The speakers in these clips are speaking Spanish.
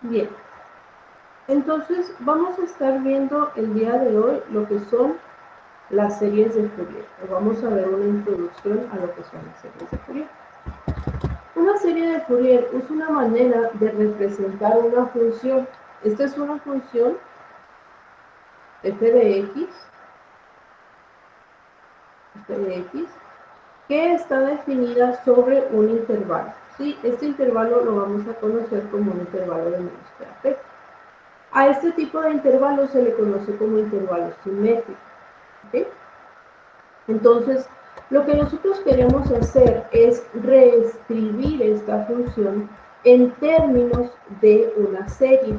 Bien, entonces vamos a estar viendo el día de hoy lo que son las series de Fourier. Vamos a ver una introducción a lo que son las series de Fourier. Una serie de Fourier es una manera de representar una función. Esta es una función f de x, que está definida sobre un intervalo. ¿Sí? Este intervalo lo vamos a conocer como un intervalo de menos p. A este tipo de intervalo se le conoce como intervalo simétrico. ¿Okay? Entonces, lo que nosotros queremos hacer es reescribir esta función en términos de una serie.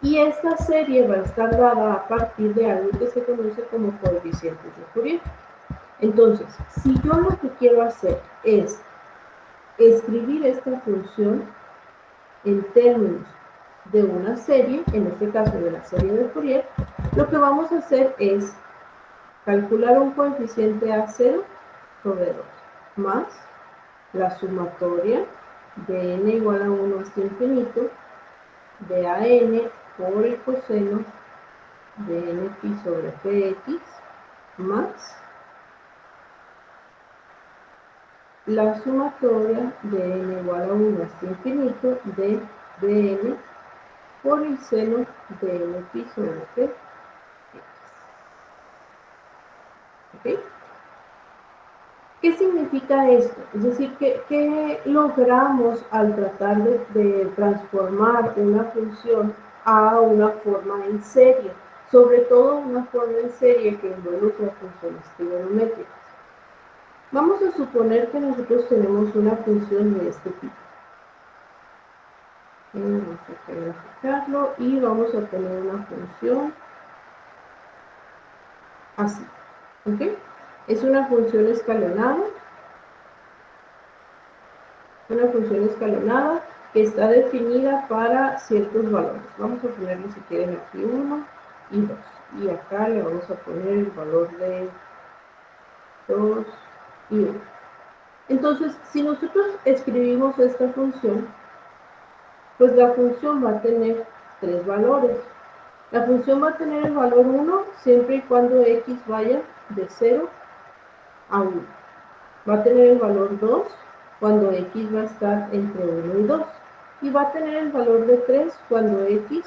Y esta serie va a estar dada a partir de algo que se conoce como coeficientes de Fourier. Entonces, si yo lo que quiero hacer es escribir esta función en términos de una serie, en este caso de la serie de Fourier, lo que vamos a hacer es calcular un coeficiente A0 sobre 2 más la sumatoria de n igual a 1 hasta infinito de AN por el coseno de n pi sobre px más la sumatoria de n igual a 1 hasta infinito de bn por el seno de n pi sobre px. ¿Okay? ¿Qué significa esto? Es decir, ¿qué logramos al tratar de transformar una función a una forma en serie? Sobre todo una forma en serie que involucra funciones trigonométricas. Vamos a suponer que nosotros tenemos una función de este tipo. Vamos a graficarlo y vamos a tener una función así. ¿Okay? Es una función escalonada. Una función escalonada que está definida para ciertos valores. Vamos a ponerle, si quieren, aquí 1 y 2. Y acá le vamos a poner el valor de 2 y 1. Entonces, si nosotros escribimos esta función, pues la función va a tener tres valores. La función va a tener el valor 1 siempre y cuando x vaya de 0 a 1. Va a tener el valor 2 cuando x va a estar entre 1 y 2. Y va a tener el valor de 3 cuando x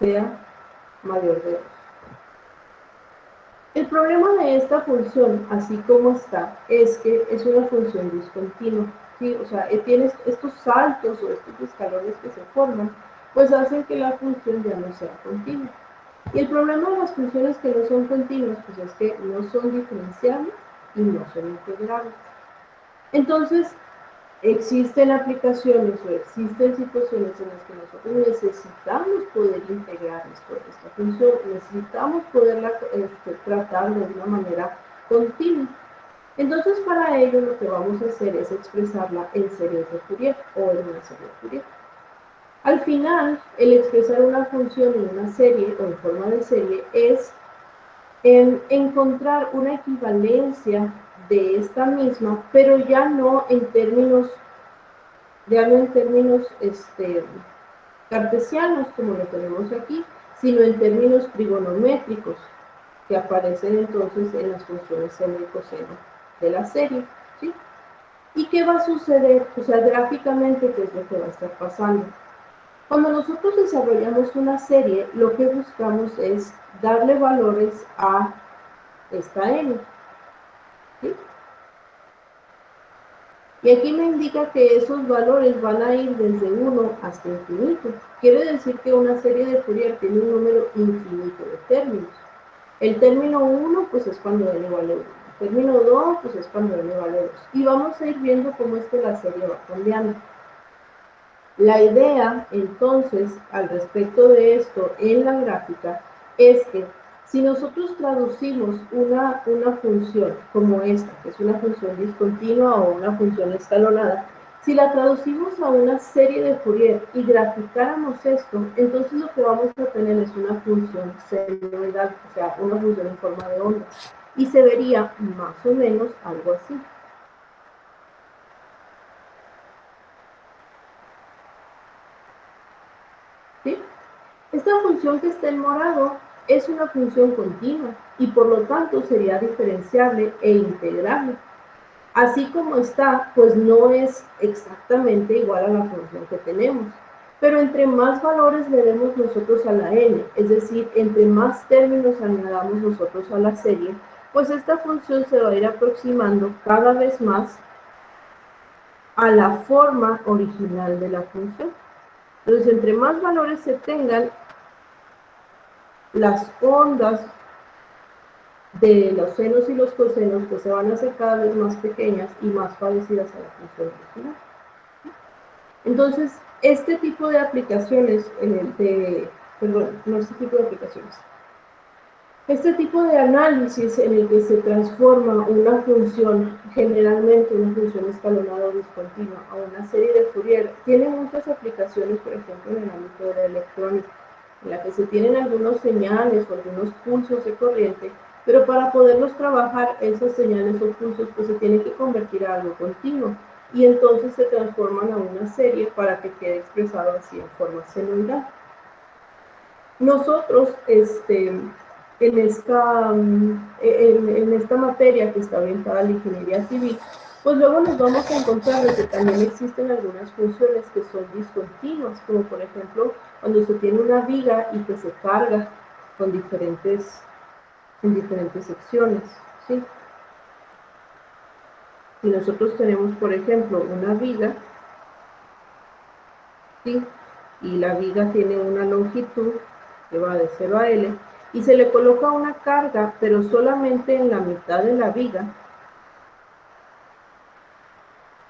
sea mayor de 2. El problema de esta función, así como está, es que es una función discontinua. ¿Sí? O sea, tienes estos saltos o estos escalones que se forman, pues hacen que la función ya no sea continua. Y el problema de las funciones que no son continuas, pues es que no son diferenciables y no son integrables. Entonces, existen aplicaciones o existen situaciones en las que nosotros necesitamos poder integrar esta función, necesitamos poderla tratar de una manera continua. Entonces, para ello lo que vamos a hacer es expresarla en series de Fourier o en una serie de Fourier. Al final, el expresar una función en una serie o en forma de serie es encontrar una equivalencia de esta misma, pero ya no en términos cartesianos, como lo tenemos aquí, sino en términos trigonométricos, que aparecen entonces en las funciones seno y coseno de la serie. ¿Sí? ¿Y qué va a suceder? O sea, gráficamente, ¿qué es lo que va a estar pasando? Cuando nosotros desarrollamos una serie, lo que buscamos es darle valores a esta n. ¿Sí? Y aquí me indica que esos valores van a ir desde 1 hasta infinito. Quiere decir que una serie de Fourier tiene un número infinito de términos. El término 1, pues es cuando n vale 1. El término 2, pues es cuando n vale 2. Y vamos a ir viendo cómo es que la serie va cambiando. La idea, entonces, al respecto de esto en la gráfica, es que si nosotros traducimos una función como esta, que es una función discontinua o una función escalonada, si la traducimos a una serie de Fourier y graficáramos esto, entonces lo que vamos a tener es una función senoidal, o sea, una función en forma de onda. Y se vería más o menos algo así. Esta función que está en morado es una función continua y por lo tanto sería diferenciable e integrable. Así como está, pues no es exactamente igual a la función que tenemos. Pero entre más valores le demos nosotros a la n, es decir, entre más términos añadamos nosotros a la serie, pues esta función se va a ir aproximando cada vez más a la forma original de la función. Entonces, entre más valores se tengan, las ondas de los senos y los cosenos pues se van a hacer cada vez más pequeñas y más parecidas a la función original. Entonces, este tipo de aplicaciones, este tipo de análisis en el que se transforma una función, generalmente una función escalonada o discontinua, a una serie de Fourier, tiene muchas aplicaciones, por ejemplo, en el ámbito de la electrónica, en la que se tienen algunos señales o algunos pulsos de corriente, pero para poderlos trabajar, esas señales o pulsos pues se tienen que convertir a algo continuo, y entonces se transforman a una serie para que quede expresado así en forma senoidal. Nosotros, en esta materia que está orientada a la ingeniería civil, pues luego nos vamos a encontrar de que también existen algunas funciones que son discontinuas, como por ejemplo cuando se tiene una viga y que se carga con en diferentes secciones, ¿sí? Si nosotros tenemos, por ejemplo, una viga, ¿sí?, y la viga tiene una longitud que va de 0 a L, y se le coloca una carga, pero solamente en la mitad de la viga,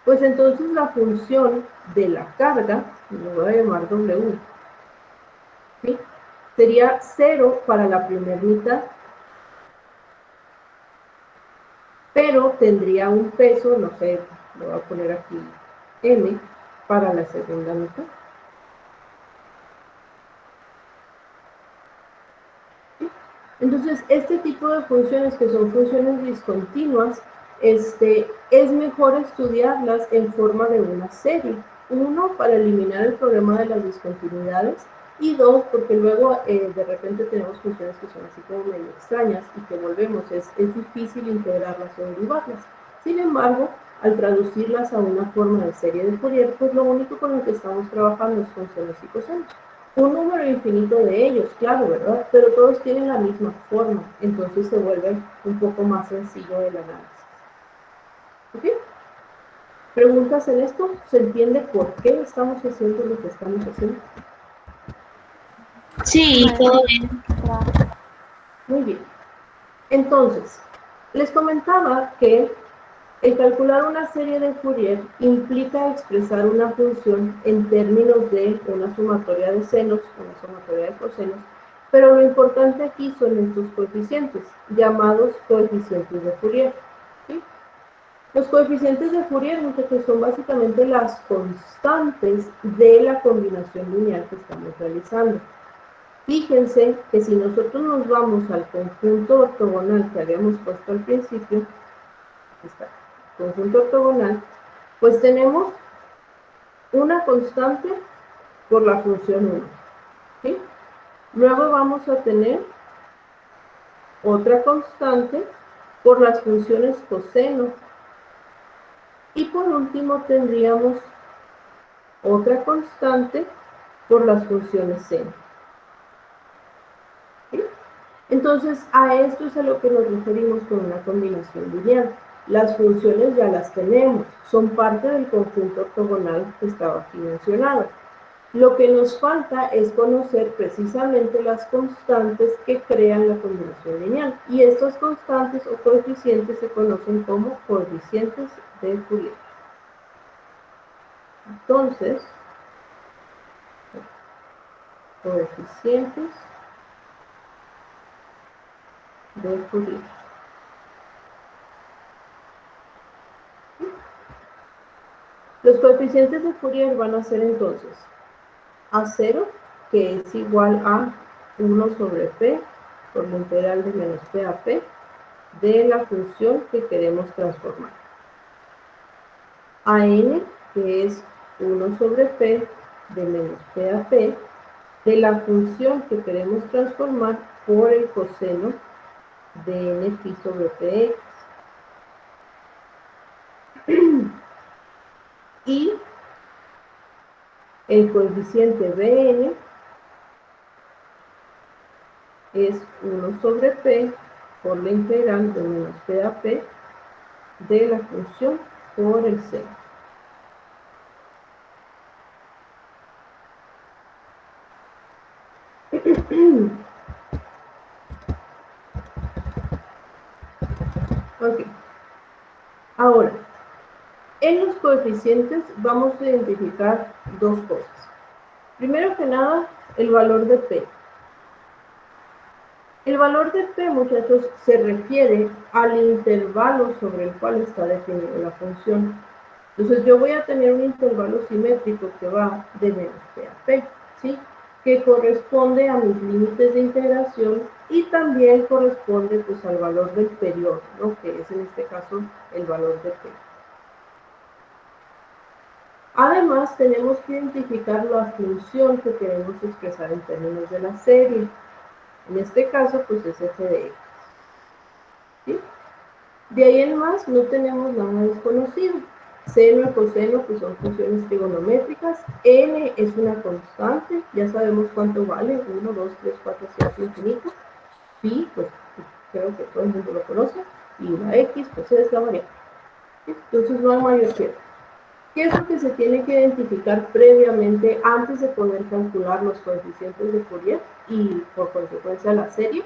pues entonces la función de la carga, lo voy a llamar W, ¿sí?, sería 0 para la primera mitad, pero tendría un peso, no sé, lo voy a poner aquí M, para la segunda mitad. Entonces, este tipo de funciones, que son funciones discontinuas, es mejor estudiarlas en forma de una serie. Uno, para eliminar el problema de las discontinuidades, y dos, porque luego de repente tenemos funciones que son así como medio extrañas y que volvemos, es difícil integrarlas o derivarlas. Sin embargo, al traducirlas a una forma de serie de Fourier, pues lo único con lo que estamos trabajando es con senos y cosenos. Un número infinito de ellos, claro, ¿verdad? Pero todos tienen la misma forma, entonces se vuelve un poco más sencillo el análisis. ¿Ok? ¿Preguntas en esto? ¿Se entiende por qué estamos haciendo lo que estamos haciendo? Sí, todo bien. Muy bien. Entonces, les comentaba que el calcular una serie de Fourier implica expresar una función en términos de una sumatoria de senos, una sumatoria de cosenos, pero lo importante aquí son estos coeficientes, llamados coeficientes de Fourier, ¿sí? Los coeficientes de Fourier, muchachos, son básicamente las constantes de la combinación lineal que estamos realizando. Fíjense que si nosotros nos vamos al conjunto ortogonal que habíamos puesto al principio, aquí está, conjunto ortogonal, pues tenemos una constante por la función 1, ¿sí? Luego vamos a tener otra constante por las funciones coseno, y por último tendríamos otra constante por las funciones seno, ¿sí? Entonces, a esto es a lo que nos referimos con una combinación lineal. Las funciones ya las tenemos, son parte del conjunto ortogonal que estaba aquí mencionado. Lo que nos falta es conocer precisamente las constantes que crean la combinación lineal. Y estas constantes o coeficientes se conocen como coeficientes de Fourier. Entonces, coeficientes de Fourier. Los coeficientes de Fourier van a ser entonces A0, que es igual a 1 sobre P por la integral de menos P a P de la función que queremos transformar. A n, que es 1 sobre P de menos P a P de la función que queremos transformar por el coseno de n pi sobre px. Y el coeficiente Bn es 1 sobre p por la integral de menos p a p de la función por el seno. Ok. Ahora, en los coeficientes vamos a identificar dos cosas. Primero que nada, el valor de p. El valor de p, muchachos, se refiere al intervalo sobre el cual está definida la función. Entonces yo voy a tener un intervalo simétrico que va de menos p a p, ¿sí? Que corresponde a mis límites de integración y también corresponde pues al valor del periodo, ¿no? Que es en este caso el valor de p. Además, tenemos que identificar la función que queremos expresar en términos de la serie. En este caso, pues es f de x. ¿Sí? De ahí en más, no tenemos nada desconocido. Seno y coseno, pues son funciones trigonométricas. N es una constante, ya sabemos cuánto vale, 1, 2, 3, 4, 5, infinito. Pi, pues creo que todo el mundo lo conoce. Y la x, pues es la variable. Entonces no hay mayor que. ¿Qué es lo que se tiene que identificar previamente antes de poder calcular los coeficientes de Fourier y por consecuencia la serie?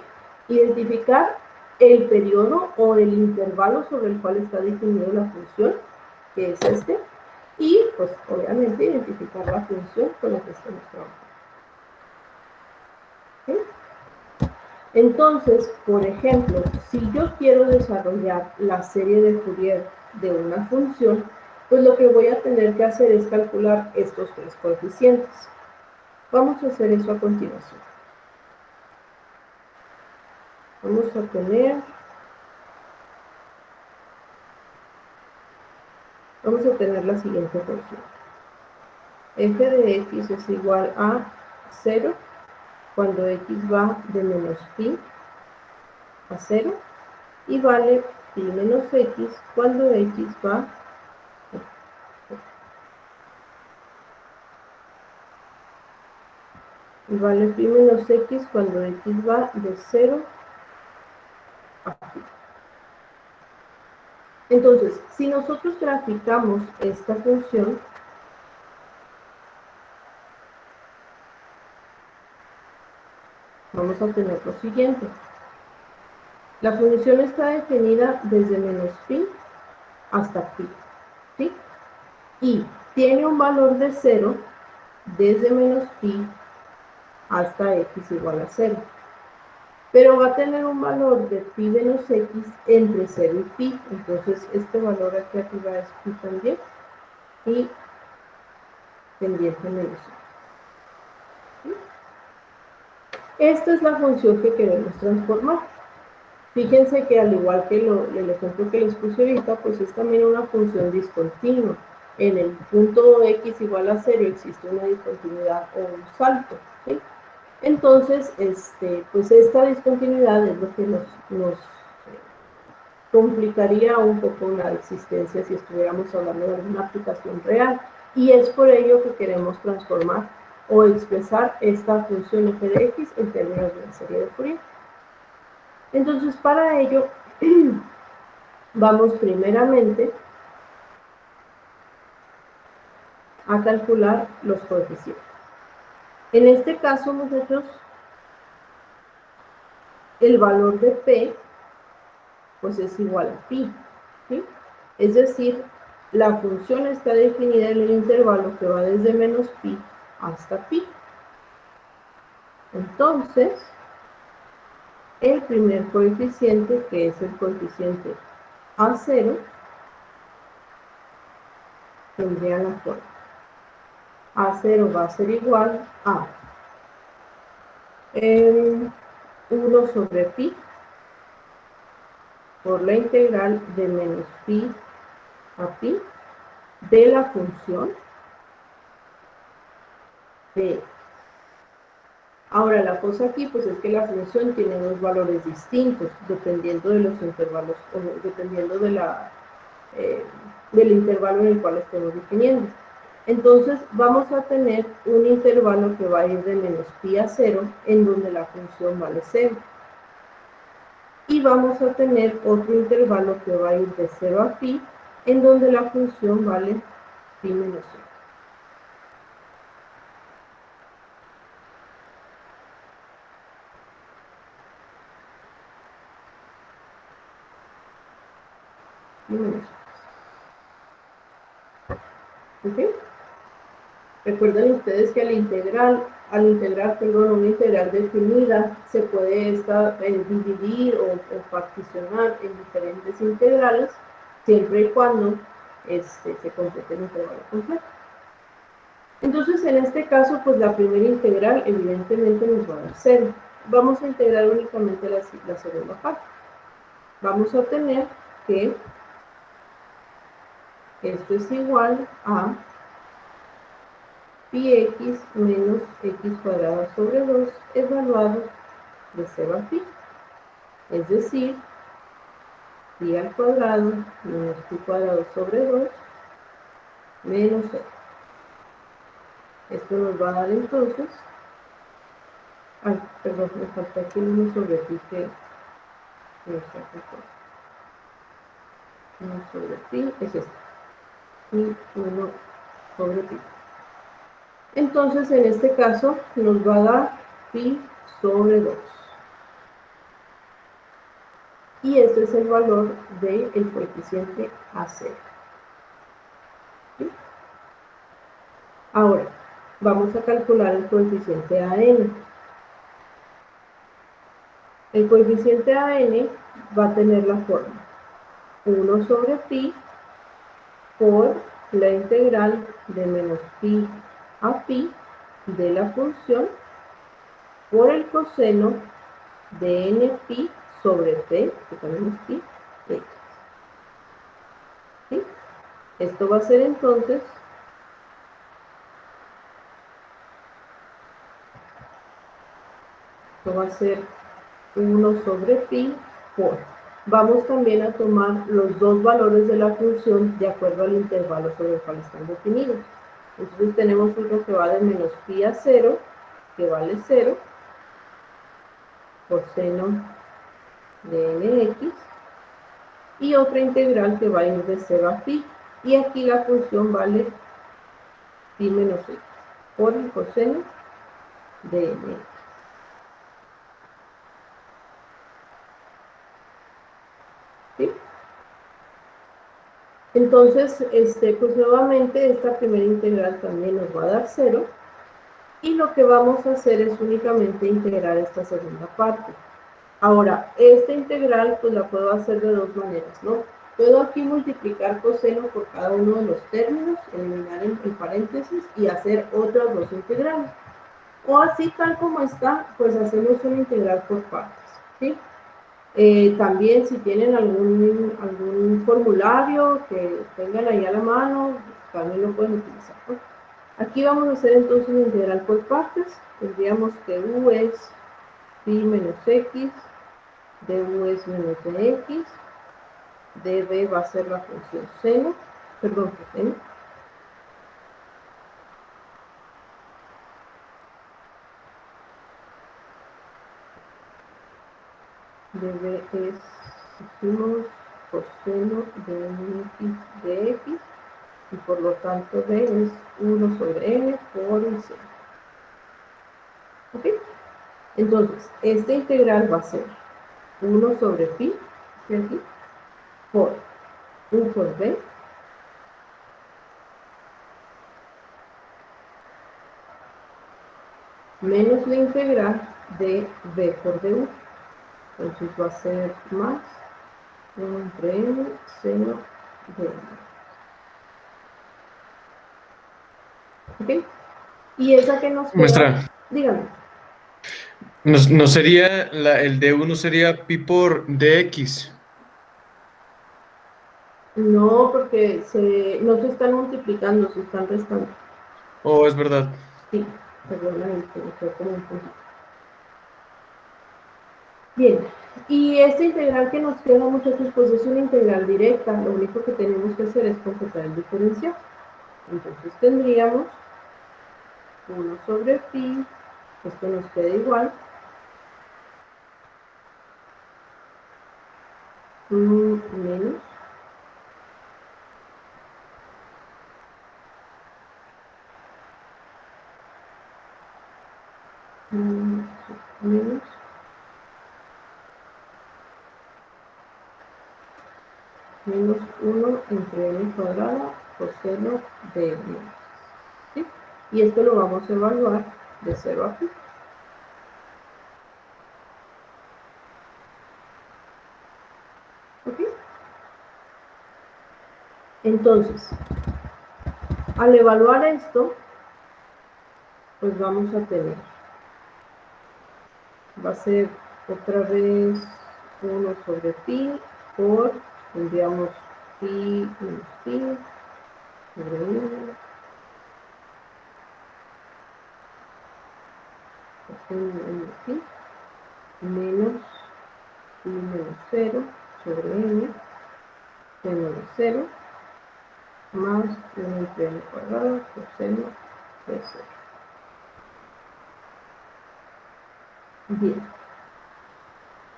Identificar el periodo o el intervalo sobre el cual está definida la función, que es este, y pues obviamente identificar la función con la que estamos trabajando. ¿Sí? Entonces, por ejemplo, si yo quiero desarrollar la serie de Fourier de una función, pues lo que voy a tener que hacer es calcular estos tres coeficientes. Vamos a hacer eso a continuación. Vamos a tener la siguiente función. F de x es igual a 0 cuando x va de menos pi a 0 y vale pi menos x cuando x va vale pi menos x cuando x va de 0 a pi. Entonces, si nosotros graficamos esta función, vamos a tener lo siguiente. La función está definida desde menos pi hasta pi, ¿sí? Y tiene un valor de 0 desde menos pi hasta x igual a 0. Pero va a tener un valor de pi menos x entre 0 y pi. Entonces, este valor aquí arriba es pi también. Y pendiente menos x. ¿Sí? Esta es la función que queremos transformar. Fíjense que al igual que el ejemplo que les puse ahorita, pues es también una función discontinua. En el punto x igual a 0 existe una discontinuidad o un salto, ¿sí? Entonces, pues esta discontinuidad es lo que nos complicaría un poco la existencia si estuviéramos hablando de alguna aplicación real. Y es por ello que queremos transformar o expresar esta función f de x en términos de la serie de Fourier. Entonces, para ello, vamos primeramente a calcular los coeficientes. En este caso, muchachos, el valor de p pues es igual a pi, ¿sí? Es decir, la función está definida en el intervalo que va desde menos pi hasta pi. Entonces, el primer coeficiente, que es el coeficiente A0, tendría la forma. A0 va a ser igual a 1 sobre pi por la integral de menos pi a pi de la función de Ahora, la cosa aquí pues es que la función tiene dos valores distintos, dependiendo de los intervalos, o dependiendo de del intervalo en el cual estemos definiendo. Entonces, vamos a tener un intervalo que va a ir de menos pi a 0, en donde la función vale 0. Y vamos a tener otro intervalo que va a ir de 0 a pi, en donde la función vale pi menos 0. Pi menos 0. ¿Ok? Recuerden ustedes que al integrar una integral definida, se puede dividir o particionar en diferentes integrales, siempre y cuando se complete el intervalo completo. Entonces, en este caso, pues la primera integral evidentemente nos va a dar 0. Vamos a integrar únicamente la segunda parte. Vamos a tener que esto es igual a pi x menos x cuadrado sobre 2 evaluado de 0 a pi. Es decir, pi al cuadrado menos pi cuadrado sobre 2 menos 0. Esto nos va a dar entonces, perdón, me falta aquí 1 sobre pi que está aquí. 1 sobre pi es esto. Y 1 sobre pi. Entonces, en este caso, nos va a dar pi sobre 2. Y este es el valor del coeficiente A0. ¿Sí? Ahora, vamos a calcular el coeficiente AN. El coeficiente AN va a tener la forma 1 sobre pi por la integral de menos pi a pi de la función por el coseno de n pi sobre t, que también es pi, x. ¿Sí? Esto va a ser entonces esto va a ser 1 sobre pi por. Vamos también a tomar los dos valores de la función de acuerdo al intervalo sobre el cual están definidos. Entonces tenemos uno que va de menos pi a 0, que vale 0, por seno de nx, y otra integral que va a ir de 0 a pi, y aquí la función vale pi menos x, por el coseno de nx. ¿Sí? Entonces, pues nuevamente esta primera integral también nos va a dar 0, y lo que vamos a hacer es únicamente integrar esta segunda parte. Ahora, esta integral pues la puedo hacer de dos maneras, ¿no? Puedo aquí multiplicar coseno por cada uno de los términos, eliminar el paréntesis y hacer otras dos integrales. O así tal como está, pues hacemos una integral por partes, ¿sí? También si tienen algún formulario que tengan ahí a la mano, también lo pueden utilizar, ¿no? Aquí vamos a hacer entonces una integral por partes. Tendríamos que u es pi menos x, du es menos dx, db va a ser la función seno, perdón, coseno. db es, hicimos coseno de x de x, y por lo tanto b es 1 sobre n por el seno. ¿Ok? Entonces, esta integral va a ser 1 sobre pi, aquí, por u por b, menos la integral de b por du. Entonces va a ser más 1 entre n seno de n. ¿Ok? Y esa que nos queda, Maestra, dígame. no sería el D1 sería pi por dx. No, porque no se están multiplicando, se están restando. Oh, es verdad. Sí, perdóname, fue como un punto. Bien, y esta integral que nos queda, muchachos, pues es una integral directa. Lo único que tenemos que hacer es computar el diferencial. Entonces tendríamos 1 sobre pi, esto nos queda igual, menos menos menos 1 entre n cuadrada coseno de n. ¿Sí? Y esto lo vamos a evaluar de 0 a pi. ¿Ok? Entonces, al evaluar esto, pues vamos a tener, va a ser otra vez 1 sobre pi por, tendríamos pi menos pi sobre 1, menos pi, menos pi menos 0 sobre n, seno de 0, más 1 entre n cuadrado coseno de 0. Bien.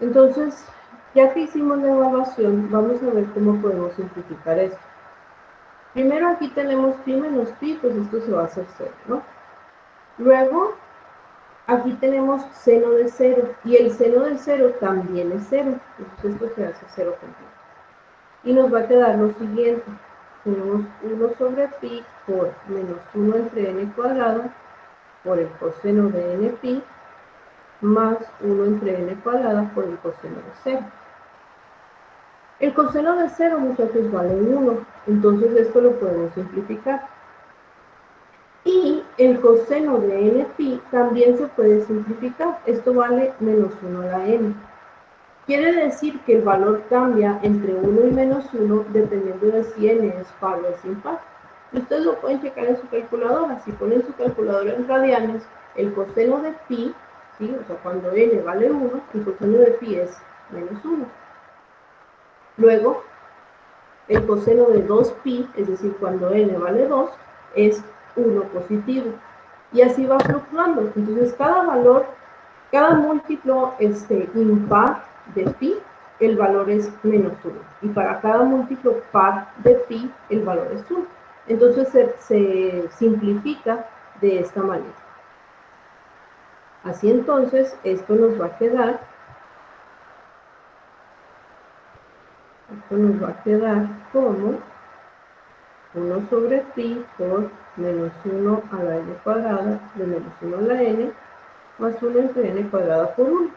Entonces, ya que hicimos la evaluación, vamos a ver cómo podemos simplificar esto. Primero aquí tenemos pi menos pi, pues esto se va a hacer 0, ¿no? Luego, aquí tenemos seno de 0, y el seno de 0 también es 0, entonces esto se hace 0 completo. Y nos va a quedar lo siguiente, tenemos 1 sobre pi por menos 1 entre n cuadrado por el coseno de n pi más 1 entre n cuadrada por el coseno de 0. El coseno de 0, muchachos, vale 1, entonces esto lo podemos simplificar. Y el coseno de n pi también se puede simplificar, esto vale menos 1 a la n. Quiere decir que el valor cambia entre 1 y menos 1 dependiendo de si n es par o es impar. Ustedes lo pueden checar en su calculadora. Si ponen su calculadora en radianes, el coseno de pi, ¿sí? O sea, cuando n vale 1, el coseno de pi es menos 1. Luego, el coseno de 2pi, es decir, cuando n vale 2, es 1 positivo. Y así va fluctuando. Entonces, cada valor, cada múltiplo impar de pi, el valor es menos 1. Y para cada múltiplo par de pi, el valor es 1. Entonces se simplifica de esta manera. Así entonces, esto nos va a quedar, como 1 sobre pi por menos 1 a la n cuadrada de menos 1 a la n más 1 entre n cuadrada por 1.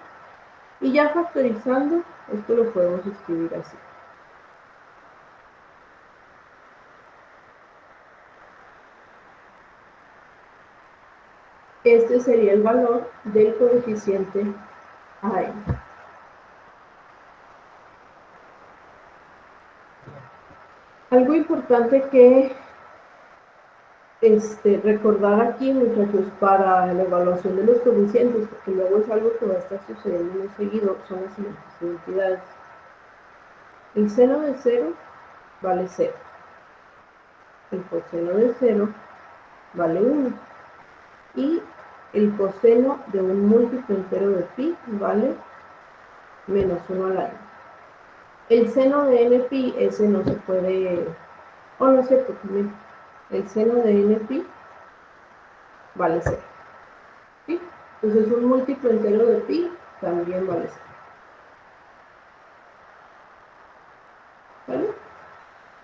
Y ya factorizando, esto lo podemos escribir así. Este sería el valor del coeficiente AN. Algo importante que recordar aquí, muchachos, para la evaluación de los coeficientes, porque luego es algo que va a estar sucediendo muy seguido, son las siguientes identidades. El seno de 0 vale 0. El coseno de 0 vale 1. Y el coseno de un múltiplo entero de pi vale menos 1 a la n. El seno de n pi, ese no se puede, o no es cierto, también. El seno de n pi vale 0. ¿Sí? Entonces un múltiplo entero de pi también vale 0. ¿Vale?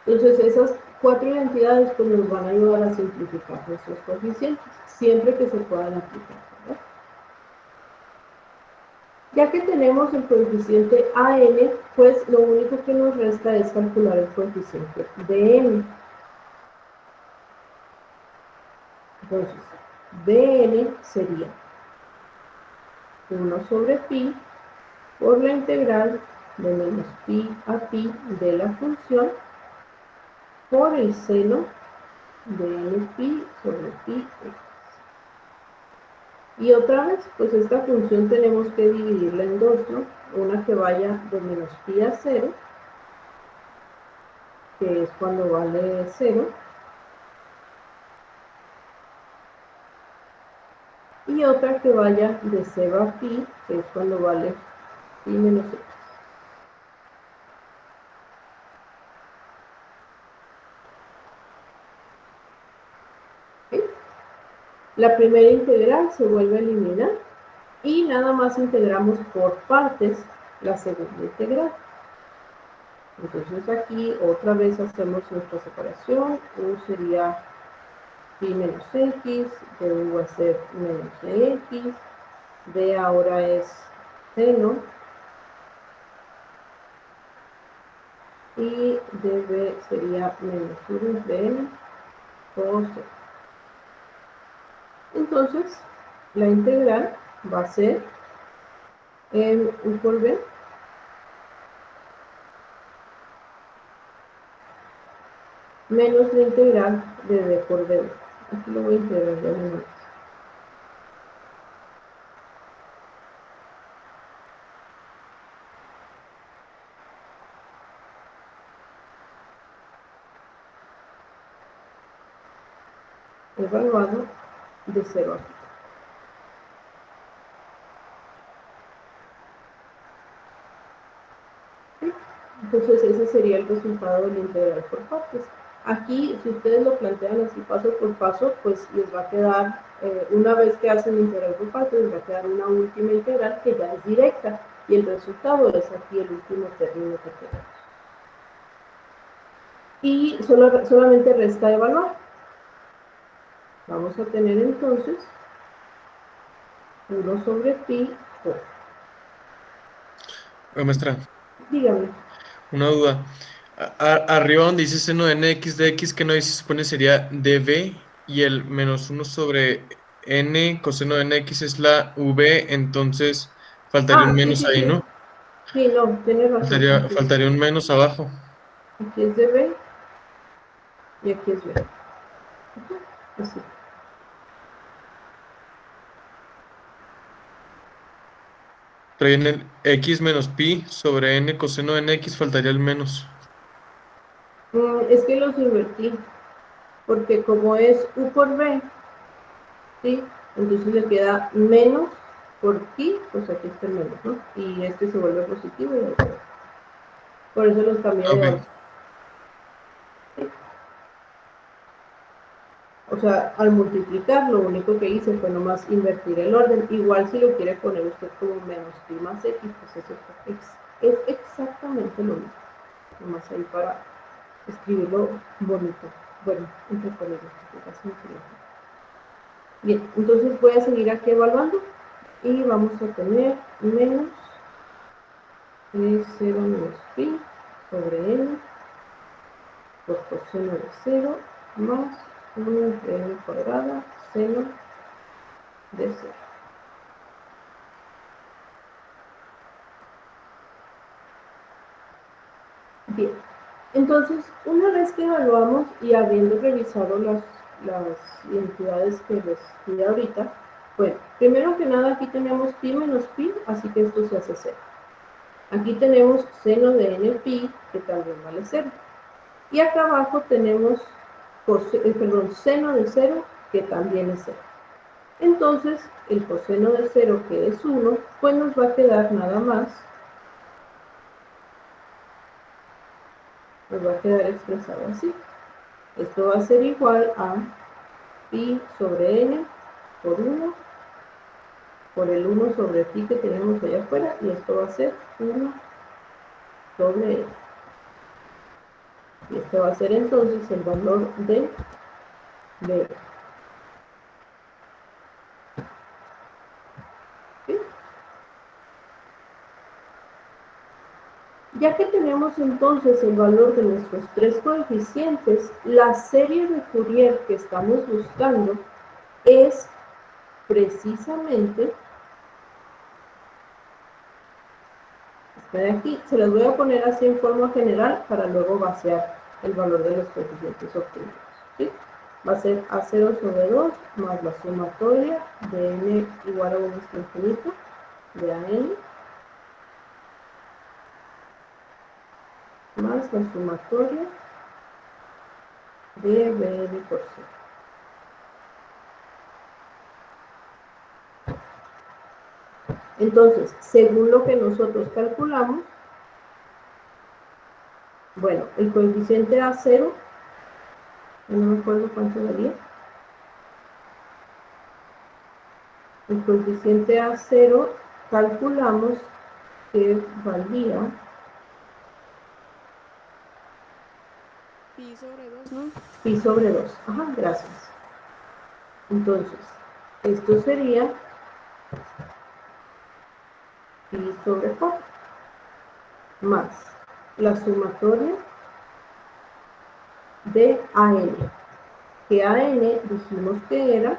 Entonces esas 4 identidades pues nos van a ayudar a simplificar nuestros coeficientes, siempre que se puedan aplicar, ¿verdad? Ya que tenemos el coeficiente AN, pues lo único que nos resta es calcular el coeficiente DN. Entonces, DN sería 1 sobre pi por la integral de menos pi a pi de la función por el seno de n pi sobre pi x. Y otra vez, pues esta función tenemos que dividirla en dos, ¿no? una que vaya de menos pi a 0, que es cuando vale 0, y otra que vaya de 0 a pi, que es cuando vale pi menos x. ¿Okay? La primera integral se vuelve a eliminar y nada más integramos por partes la segunda integral. Entonces aquí otra vez hacemos nuestra separación. U sería pi menos x, de u va a ser menos de x, d ahora es seno, y db sería menos 1 entre n cos. Entonces la integral va a ser u por b menos la integral de d por dv. Aquí lo voy a integrar de nuevo. Evaluado de 0 a pi. Entonces ese sería el resultado de la integral por partes. Aquí, si ustedes lo plantean así paso por paso, pues les va a quedar, una vez que hacen la integral por partes, les va a quedar una última integral que ya es directa, y el resultado es aquí el último término que tenemos. Y solamente resta evaluar. Vamos a tener entonces 1 sobre pi por. Maestra, Dígame. una duda. Arriba donde dice seno de nx de x, que no dice, se supone sería dv, y el menos 1 sobre n coseno de nx es la v, entonces faltaría un Ah, sí, menos sí, ahí, sí. ¿no? Sí, no, tiene razón. Faltaría un menos abajo. Aquí es de b y aquí es b. Así. Pero en el x menos pi sobre n coseno de nx faltaría el menos. Es que los invertí, porque como es u por b, ¿sí? Entonces le queda menos por pi, pues aquí está el menos, ¿no? Y este se vuelve positivo y el otro. Por eso los cambié de Ok, orden. ¿Sí? O sea, al multiplicar, lo único que hice fue nomás invertir el orden. Igual si lo quiere poner usted como menos pi más x, pues eso es exactamente lo mismo. Nomás ahí para escribirlo bonito. Bueno, entre comillas, porque casi no se lo. Bien, entonces voy a seguir aquí evaluando y vamos a tener menos 0 menos pi sobre n por coseno de 0 más 1 entre n cuadrada seno de 0. Bien, entonces una vez que evaluamos y habiendo revisado las identidades que les di ahorita, bueno, primero que nada aquí tenemos pi menos pi, así que esto se hace 0. Aquí tenemos seno de n pi, que también vale 0. Y acá abajo tenemos seno de 0, que también es 0. Entonces, el coseno de 0, que es 1, pues nos va a quedar nada más, nos va a quedar expresado así. Esto va a ser igual a pi sobre n por 1, por el 1 sobre pi que tenemos allá afuera, y esto va a ser 1 sobre n. Y este va a ser entonces el valor de b. ¿Sí? Ya que tenemos entonces el valor de nuestros tres coeficientes, la serie de Fourier que estamos buscando es precisamente, de aquí, se las voy a poner así en forma general para luego vaciar el valor de los coeficientes obtenidos. ¿Sí? Va a ser A0 sobre 2 más la sumatoria de n igual a 1 hasta infinito de AN más la sumatoria de Bn por C. Entonces, según lo que nosotros calculamos, bueno, el coeficiente A0, no me acuerdo cuánto daría. El coeficiente A0 calculamos que valía Pi sobre 2, ¿no? pi sobre 2. Ajá, gracias. Entonces, esto sería pi sobre 4 más la sumatoria de AN, que AN dijimos que era,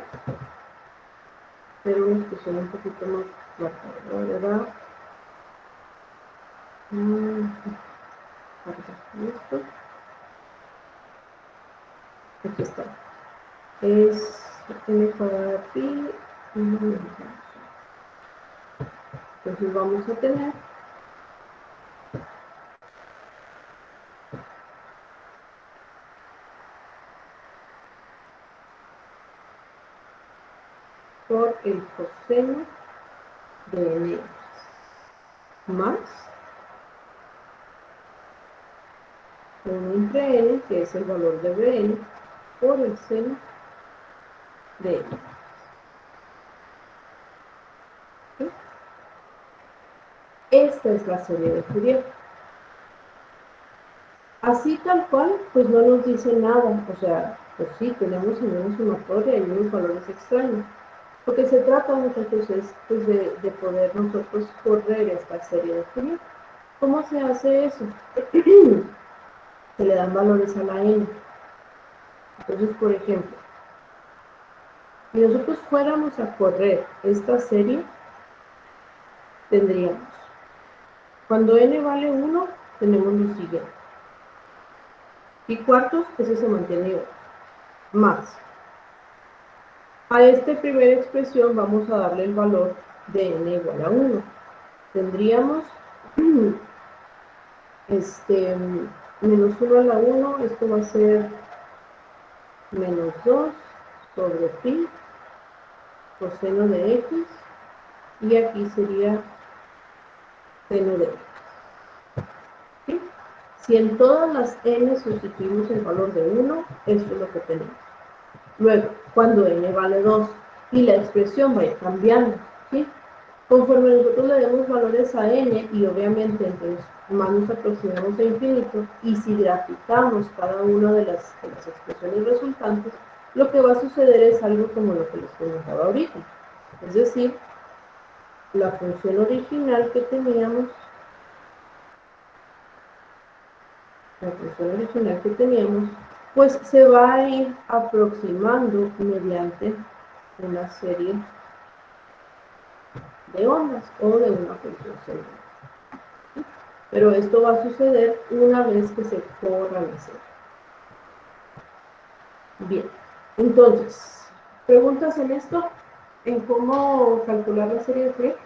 pero una expresión un poquito más marcada, ¿verdad? Esto. Aquí está. Es n cuadrada pi. Entonces vamos a tener por el coseno de n más 1 entre n, que es el valor de Bn, por el seno de n. ¿Sí? Esta es la serie de Fourier. Así tal cual, pues no nos dice nada. O sea, pues sí, tenemos una sumatoria y unos valores extraños. Lo que se trata, muchachos, es pues, de poder nosotros correr esta serie de Fourier. ¿Cómo se hace eso? Se le dan valores a la n. Entonces, por ejemplo, si nosotros fuéramos a correr esta serie, tendríamos, cuando n vale 1, tenemos lo siguiente. Pi cuartos, eso se mantiene igual, más. A esta primera expresión vamos a darle el valor de n igual a 1. Tendríamos menos 1 a la 1, esto va a ser menos 2 sobre pi coseno de x, y aquí sería seno de x. ¿Sí? Si en todas las n sustituimos el valor de 1, esto es lo que tenemos. Luego, cuando n vale 2 y la expresión vaya cambiando, ¿sí? Conforme nosotros le demos valores a n, y obviamente entonces más nos aproximamos a infinito, y si graficamos cada una de las expresiones resultantes, lo que va a suceder es algo como lo que les comentaba ahorita. Es decir, la función original que teníamos, pues se va a ir aproximando mediante una serie de ondas o de una función central. Pero esto va a suceder una vez que se corra la serie. Bien, entonces, ¿preguntas en esto? ¿En cómo calcular la serie de Fourier?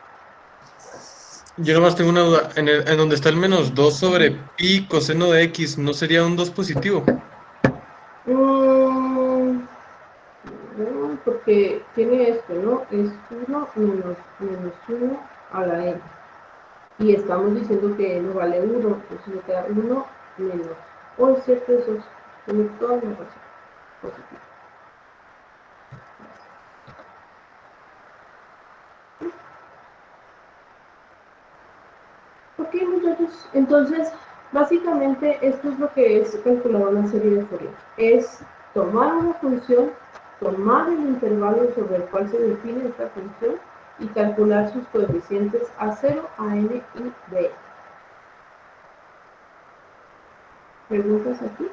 Yo nomás tengo una duda. En donde está el menos 2 sobre pi coseno de x, ¿no sería un 2 positivo? No, porque tiene esto, ¿no? Es 1 menos 1 a la n. Y estamos diciendo que n vale 1, entonces me queda 1 menos. Oh, es cierto, eso tiene toda la razón. Positivo. Ok, muchachos, entonces, básicamente esto es lo que es calcular una serie de Fourier. Es tomar una función, tomar el intervalo sobre el cual se define esta función y calcular sus coeficientes A0, AN y B. ¿Preguntas aquí?